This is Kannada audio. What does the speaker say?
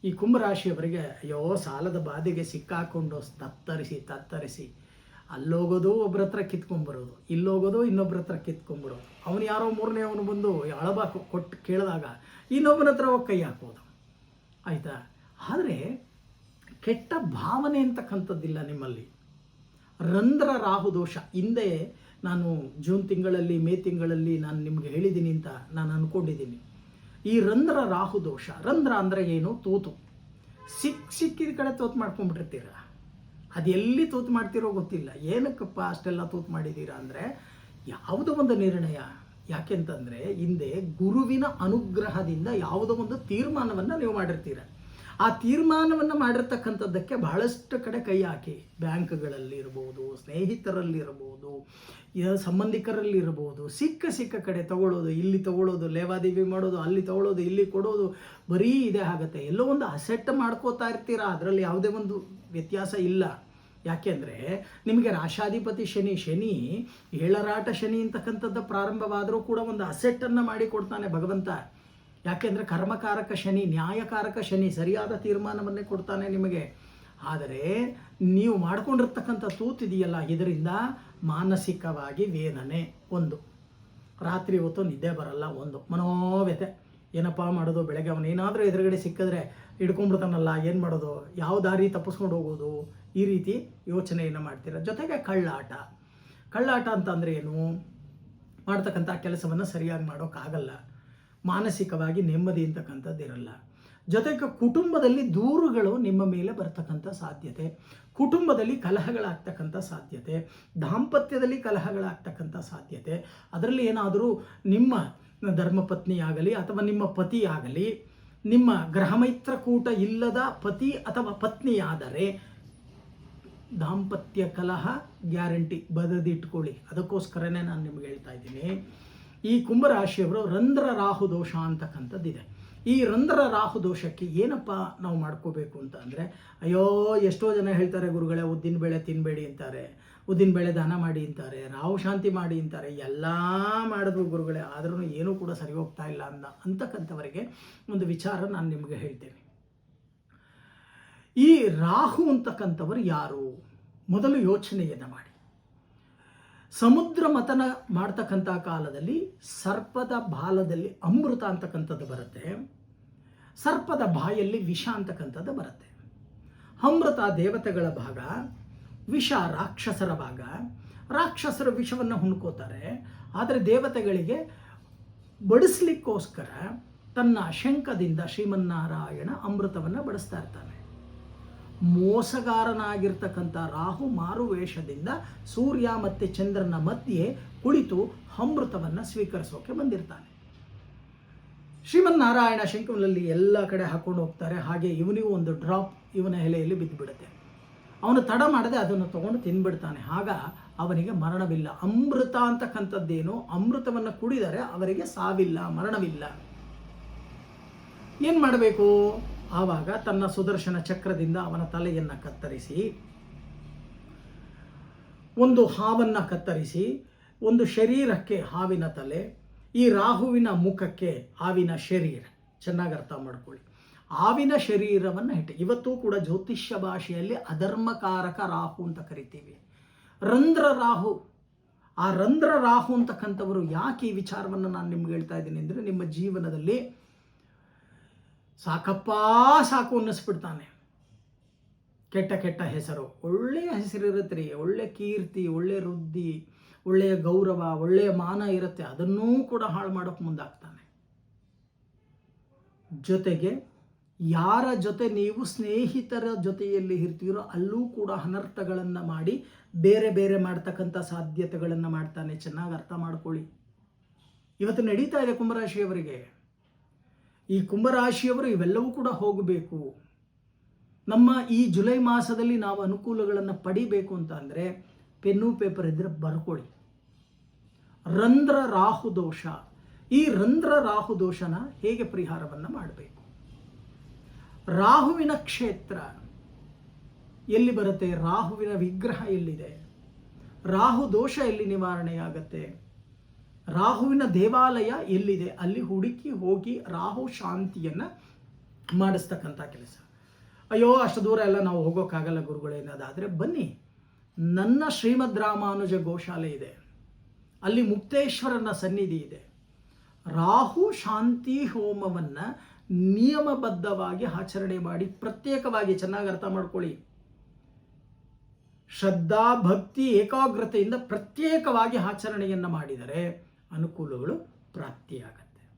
ಈ ಕುಂಭರಾಶಿಯವರಿಗೆ ಅಯ್ಯೋ ಸಾಲದ ಬಾಧೆಗೆ ಸಿಕ್ಕಾಕೊಂಡು ತತ್ತರಿಸಿ ಅಲ್ಲೋಗೋದು ಒಬ್ಬರ ಹತ್ರ ಕಿತ್ಕೊಂಡ್ಬರೋದು, ಇಲ್ಲೋಗೋದು ಇನ್ನೊಬ್ಬರ ಹತ್ರ ಕಿತ್ಕೊಂಡ್ಬರೋದು. ಅವನು ಯಾರೋ ಮೂರನೇ ಅವನು ಬಂದು ಅಳಬ ಕೊಟ್ಟು ಕೇಳಿದಾಗ ಇನ್ನೊಬ್ಬನ ಹತ್ರ ಹೋಗಿ ಕೈ ಹಾಕೋದು, ಆಯಿತಾ. ಆದರೆ ಕೆಟ್ಟ ಭಾವನೆ ಅಂತಕ್ಕಂಥದ್ದಿಲ್ಲ ನಿಮ್ಮಲ್ಲಿ. ರಂಧ್ರ ರಾಹು ದೋಷ ಹಿಂದೆ ನಾನು ಜೂನ್ ತಿಂಗಳಲ್ಲಿ ಮೇ ತಿಂಗಳಲ್ಲಿ ನಾನು ನಿಮಗೆ ಹೇಳಿದ್ದೀನಿ ಅಂತ ನಾನು ಅಂದ್ಕೊಂಡಿದ್ದೀನಿ. ಈ ರಂಧ್ರ ರಾಹು ದೋಷ, ರಂಧ್ರ ಅಂದರೆ ಏನು? ತೂತು. ಸಿಕ್ಕಿದ ಕಡೆ ತೂತು ಮಾಡ್ಕೊಂಡ್ಬಿಟ್ಟಿರ್ತೀರ. ಅದು ಎಲ್ಲಿ ತೂತು ಮಾಡ್ತಿರೋ ಗೊತ್ತಿಲ್ಲ. ಏನಕ್ಕಪ್ಪ ಅಷ್ಟೆಲ್ಲ ತೂತು ಮಾಡಿದ್ದೀರಾ ಅಂದರೆ ಯಾವುದೋ ಒಂದು ನಿರ್ಣಯ. ಯಾಕೆಂತಂದರೆ ಹಿಂದೆ ಗುರುವಿನ ಅನುಗ್ರಹದಿಂದ ಯಾವುದೋ ಒಂದು ತೀರ್ಮಾನವನ್ನು ನೀವು ಮಾಡಿರ್ತೀರ. ಆ ತೀರ್ಮಾನವನ್ನು ಮಾಡಿರ್ತಕ್ಕಂಥದ್ದಕ್ಕೆ ಬಹಳಷ್ಟು ಕಡೆ ಕೈ ಹಾಕಿ, ಬ್ಯಾಂಕ್ಗಳಲ್ಲಿರ್ಬೋದು, ಸ್ನೇಹಿತರಲ್ಲಿರ್ಬೋದು, ಸಂಬಂಧಿಕರಲ್ಲಿರ್ಬೋದು, ಸಿಕ್ಕ ಕಡೆ ತಗೊಳ್ಳೋದು, ಇಲ್ಲಿ ತಗೊಳ್ಳೋದು, ಲೇವಾದೇವಿ ಮಾಡೋದು, ಅಲ್ಲಿ ತಗೊಳ್ಳೋದು, ಇಲ್ಲಿ ಕೊಡೋದು, ಬರೀ ಇದೇ ಆಗುತ್ತೆ. ಎಲ್ಲೋ ಒಂದು ಅಸೆಟ್ ಮಾಡ್ಕೋತಾ ಇರ್ತೀರ, ಅದರಲ್ಲಿ ಯಾವುದೇ ಒಂದು ವ್ಯತ್ಯಾಸ ಇಲ್ಲ. ಯಾಕೆಂದರೆ ನಿಮಗೆ ರಾಶಾಧಿಪತಿ ಶನಿ ಏಳರಾಟ ಶನಿ ಅಂತಕ್ಕಂಥದ್ದು ಪ್ರಾರಂಭವಾದರೂ ಕೂಡ ಒಂದು ಅಸೆಟ್ಟನ್ನು ಮಾಡಿ ಕೊಡ್ತಾನೆ ಭಗವಂತ. ಯಾಕೆಂದರೆ ಕರ್ಮಕಾರಕ ಶನಿ, ನ್ಯಾಯಕಾರಕ ಶನಿ, ಸರಿಯಾದ ತೀರ್ಮಾನವನ್ನೇ ಕೊಡ್ತಾನೆ ನಿಮಗೆ. ಆದರೆ ನೀವು ಮಾಡ್ಕೊಂಡಿರ್ತಕ್ಕಂಥ ತೂತಿದೆಯಲ್ಲ, ಇದರಿಂದ ಮಾನಸಿಕವಾಗಿ ವೇದನೆ ಒಂದು, ರಾತ್ರಿ ಹೊತ್ತು ನಿದ್ದೆ ಬರಲ್ಲ ಒಂದು, ಮನೋವ್ಯತೆ. ಏನಪ್ಪ ಮಾಡೋದು? ಬೆಳಗ್ಗೆ ಅವನೇನಾದರೂ ಎದುರುಗಡೆ ಸಿಕ್ಕಿದ್ರೆ ಹಿಡ್ಕೊಂಡ್ಬಿಡ್ತಾನಲ್ಲ, ಏನು ಮಾಡೋದು? ಯಾವ ದಾರಿ ತಪ್ಪಿಸ್ಕೊಂಡು ಹೋಗೋದು? ಈ ರೀತಿ ಯೋಚನೆಯನ್ನು ಮಾಡ್ತೀರ. ಜೊತೆಗೆ ಕಳ್ಳಾಟ ಅಂತಂದರೆ ಏನು? ಮಾಡ್ತಕ್ಕಂಥ ಕೆಲಸವನ್ನು ಸರಿಯಾಗಿ ಮಾಡೋಕ್ಕಾಗಲ್ಲ, ಮಾನಸಿಕವಾಗಿ ನೆಮ್ಮದಿ ಅಂತಕ್ಕಂಥದ್ದು ಇರಲ್ಲ. ಜೊತೆಗೆ ಕುಟುಂಬದಲ್ಲಿ ದೂರುಗಳು ನಿಮ್ಮ ಮೇಲೆ ಬರ್ತಕ್ಕಂಥ ಸಾಧ್ಯತೆ, ಕುಟುಂಬದಲ್ಲಿ ಕಲಹಗಳಾಗ್ತಕ್ಕಂಥ ಸಾಧ್ಯತೆ, ದಾಂಪತ್ಯದಲ್ಲಿ ಕಲಹಗಳಾಗ್ತಕ್ಕಂಥ ಸಾಧ್ಯತೆ. ಅದರಲ್ಲಿ ಏನಾದರೂ ನಿಮ್ಮ ಧರ್ಮಪತ್ನಿ ಆಗಲಿ ಅಥವಾ ನಿಮ್ಮ ಪತಿ ಆಗಲಿ, ನಿಮ್ಮ ಗ್ರಹಮೈತ್ರಕೂಟ ಇಲ್ಲದ ಪತಿ ಅಥವಾ ಪತ್ನಿಯಾದರೆ ದಾಂಪತ್ಯ ಕಲಹ ಗ್ಯಾರಂಟಿ, ಬರೆದಿಟ್ಕೊಳ್ಳಿ. ಅದಕ್ಕೋಸ್ಕರನೇ ನಾನು ನಿಮ್ಗೆ ಹೇಳ್ತಾ ಇದ್ದೀನಿ. ಈ ಕುಂಭರಾಶಿಯವರು ರಂಧ್ರ ರಾಹು ದೋಷ ಅಂತಕ್ಕಂಥದ್ದಿದೆ. ಈ ರಂಧ್ರ ರಾಹು ದೋಷಕ್ಕೆ ಏನಪ್ಪ ನಾವು ಮಾಡ್ಕೋಬೇಕು ಅಂತ ಅಂದರೆ, ಅಯ್ಯೋ ಎಷ್ಟೋ ಜನ ಹೇಳ್ತಾರೆ ಗುರುಗಳೇ, ಉದ್ದಿನ ಬೇಳೆ ತಿನ್ನಬೇಡಿ ಅಂತಾರೆ, ಉದ್ದಿನ ಬೇಳೆ ದಾನ ಮಾಡಿ ಅಂತಾರೆ, ರಾಹು ಶಾಂತಿ ಮಾಡಿ ಅಂತಾರೆ, ಎಲ್ಲ ಮಾಡಿದ್ರು ಗುರುಗಳೇ, ಆದ್ರೂ ಏನೂ ಕೂಡ ಸರಿ ಹೋಗ್ತಾ ಇಲ್ಲ ಅಂತಕ್ಕಂಥವರಿಗೆ ಒಂದು ವಿಚಾರ ನಾನು ನಿಮಗೆ ಹೇಳ್ತೇನೆ. ಈ ರಾಹು ಅಂತಕ್ಕಂಥವರು ಯಾರು? ಮೊದಲು ಯೋಚನೆಯನ್ನು ಮಾಡಿ. ಸಮುದ್ರ ಮಥನ ಮಾಡ್ತಕ್ಕಂಥ ಕಾಲದಲ್ಲಿ ಸರ್ಪದ ಬಾಲದಲ್ಲಿ ಅಮೃತ ಅಂತಕ್ಕಂಥದ್ದು ಬರುತ್ತೆ, ಸರ್ಪದ ಬಾಯಲ್ಲಿ ವಿಷ ಅಂತಕ್ಕಂಥದ್ದು ಬರುತ್ತೆ. ಅಮೃತ ದೇವತೆಗಳ ಭಾಗ, ವಿಷ ರಾಕ್ಷಸರ ಭಾಗ. ರಾಕ್ಷಸರು ವಿಷವನ್ನು ಹುಣ್ಕೋತಾರೆ, ಆದರೆ ದೇವತೆಗಳಿಗೆ ಬಡಿಸ್ಲಿಕ್ಕೋಸ್ಕರ ತನ್ನ ಶಂಖದಿಂದ ಶ್ರೀಮನ್ನಾರಾಯಣ ಅಮೃತವನ್ನು ಬಡಿಸ್ತಾ ಇರ್ತಾನೆ. ಮೋಸಗಾರನಾಗಿರ್ತಕ್ಕಂಥ ರಾಹು ಮಾರುವೇಷದಿಂದ ಸೂರ್ಯ ಮತ್ತು ಚಂದ್ರನ ಮಧ್ಯೆ ಕುಳಿತು ಅಮೃತವನ್ನು ಸ್ವೀಕರಿಸೋಕೆ ಬಂದಿರ್ತಾನೆ. ಶ್ರೀಮನ್ನಾರಾಯಣ ಶಂಖದಲ್ಲಿ ಎಲ್ಲ ಕಡೆ ಹಾಕೊಂಡು ಹೋಗ್ತಾರೆ. ಹಾಗೆ ಇವನಿಗೂ ಒಂದು ಡ್ರಾಪ್ ಇವನ ಎಲೆಯಲ್ಲಿ ಬಿದ್ದುಬಿಡುತ್ತೆ. ಅವನು ತಡ ಮಾಡದೆ ಅದನ್ನು ತಗೊಂಡು ತಿಂದ್ಬಿಡ್ತಾನೆ. ಆಗ ಅವನಿಗೆ ಮರಣವಿಲ್ಲ. ಅಮೃತ ಅಂತಕ್ಕಂಥದ್ದೇನು? ಅಮೃತವನ್ನು ಕುಡಿದರೆ ಅವರಿಗೆ ಸಾವಿಲ್ಲ, ಮರಣವಿಲ್ಲ. ಏನು ಮಾಡಬೇಕು? ಆವಾಗ ತನ್ನ ಸುದರ್ಶನ ಚಕ್ರದಿಂದ ಅವನ ತಲೆಯನ್ನು ಕತ್ತರಿಸಿ, ಒಂದು ಹಾವನ್ನು ಕತ್ತರಿಸಿ, ಒಂದು ಶರೀರಕ್ಕೆ ಹಾವಿನ ತಲೆ, ಈ ರಾಹುವಿನ ಮುಖಕ್ಕೆ ಹಾವಿನ ಶರೀರ. ಚೆನ್ನಾಗಿ ಅರ್ಥ ಮಾಡ್ಕೊಳ್ಳಿ. ಹಾವಿನ ಶರೀರವನ್ನು ಇವತ್ತು ಕೂಡ ಜ್ಯೋತಿಷ್ಯ ಭಾಷೆಯಲ್ಲಿ ಅಧರ್ಮಕಾರಕ ರಾಹು ಅಂತ ಕರಿತೀವಿ. ರಂಧ್ರ ರಾಹು. ಆ ರಂಧ್ರ ರಾಹು ಅಂತಕ್ಕಂಥವರು ಯಾಕೆ ಈ ವಿಚಾರವನ್ನು ನಾನು ನಿಮ್ಗೆ ಹೇಳ್ತಾ ಇದ್ದೀನಿ ಅಂದರೆ, ನಿಮ್ಮ ಜೀವನದಲ್ಲಿ ಸಾಕಪ್ಪ ಸಾಕು ಅನ್ನಿಸ್ಬಿಡ್ತಾನೆ. ಕೆಟ್ಟ ಹೆಸರು, ಒಳ್ಳೆಯ ಹೆಸರು ಇರುತ್ತೆ ರೀ, ಒಳ್ಳೆ ಕೀರ್ತಿ, ಒಳ್ಳೆ ವೃದ್ಧಿ, ಒಳ್ಳೆಯ ಗೌರವ, ಒಳ್ಳೆಯ ಮಾನ ಇರುತ್ತೆ, ಅದನ್ನೂ ಕೂಡ ಹಾಳು ಮಾಡೋಕ್ಕೆ ಮುಂದಾಗ್ತಾನೆ. ಜೊತೆಗೆ ಯಾರ ಜೊತೆ ನೀವು ಸ್ನೇಹಿತರ ಜೊತೆಯಲ್ಲಿ ಇರ್ತೀರೋ ಅಲ್ಲೂ ಕೂಡ ಅನರ್ಥಗಳನ್ನು ಮಾಡಿ ಬೇರೆ ಮಾಡ್ತಕ್ಕಂಥ ಸಾಧ್ಯತೆಗಳನ್ನು ಮಾಡ್ತಾನೆ. ಚೆನ್ನಾಗಿ ಅರ್ಥ ಮಾಡ್ಕೊಳ್ಳಿ. ಇವತ್ತು ನಡೀತಾ ಇದೆ ಕುಂಭರಾಶಿಯವರಿಗೆ. ಈ ಕುಂಭರಾಶಿಯವರು ಇವೆಲ್ಲವೂ ಕೂಡ ಹೋಗಬೇಕು. ನಮ್ಮ ಈ ಜುಲೈ ಮಾಸದಲ್ಲಿ ನಾವು ಅನುಕೂಲಗಳನ್ನು ಪಡಿಬೇಕು ಅಂತ ಅಂದರೆ ಪೆನ್ನು ಪೇಪರ್ ಇದ್ದರೆ ಬರ್ಕೊಳ್ಳಿ. ರಂಧ್ರ ರಾಹು ದೋಷ. ಈ ರಂಧ್ರ ರಾಹು ದೋಷನ ಹೇಗೆ ಪರಿಹಾರವನ್ನು ಮಾಡಬೇಕು? ರಾಹುವಿನ ಕ್ಷೇತ್ರ ಎಲ್ಲಿ ಬರುತ್ತೆ? ರಾಹುವಿನ ವಿಗ್ರಹ ಎಲ್ಲಿದೆ? ರಾಹು ದೋಷ ಎಲ್ಲಿ ನಿವಾರಣೆಯಾಗತ್ತೆ? ರಾಹುವಿನ ದೇವಾಲಯ ಎಲ್ಲಿದೆ? ಅಲ್ಲಿ ಹುಡುಕಿ ಹೋಗಿ ರಾಹು ಶಾಂತಿಯನ್ನು ಮಾಡಿಸ್ತಕ್ಕಂಥ ಕೆಲಸ. ಅಯ್ಯೋ ಅಷ್ಟು ದೂರ ಎಲ್ಲ ನಾವು ಹೋಗೋಕ್ಕಾಗಲ್ಲ ಗುರುಗಳೇನಾದಾದರೆ ಬನ್ನಿ, ನನ್ನ ಶ್ರೀಮದ್ ರಾಮಾನುಜ ಗೋಶಾಲೆ ಇದೆ, ಅಲ್ಲಿ ಮುಕ್ತೇಶ್ವರನ ಸನ್ನಿಧಿ ಇದೆ. ರಾಹು ಶಾಂತಿ ಹೋಮವನ್ನು ನಿಯಮಬದ್ಧವಾಗಿ ಆಚರಣೆ ಮಾಡಿ, ಪ್ರತ್ಯೇಕವಾಗಿ, ಚೆನ್ನಾಗಿ ಅರ್ಥ ಮಾಡ್ಕೊಳ್ಳಿ, ಶ್ರದ್ಧಾ ಭಕ್ತಿ ಏಕಾಗ್ರತೆಯಿಂದ ಪ್ರತ್ಯೇಕವಾಗಿ ಆಚರಣೆಯನ್ನು ಮಾಡಿದರೆ ಅನುಕೂಲಗಳು ಪ್ರಾಪ್ತಿಯಾಗುತ್ತೆ.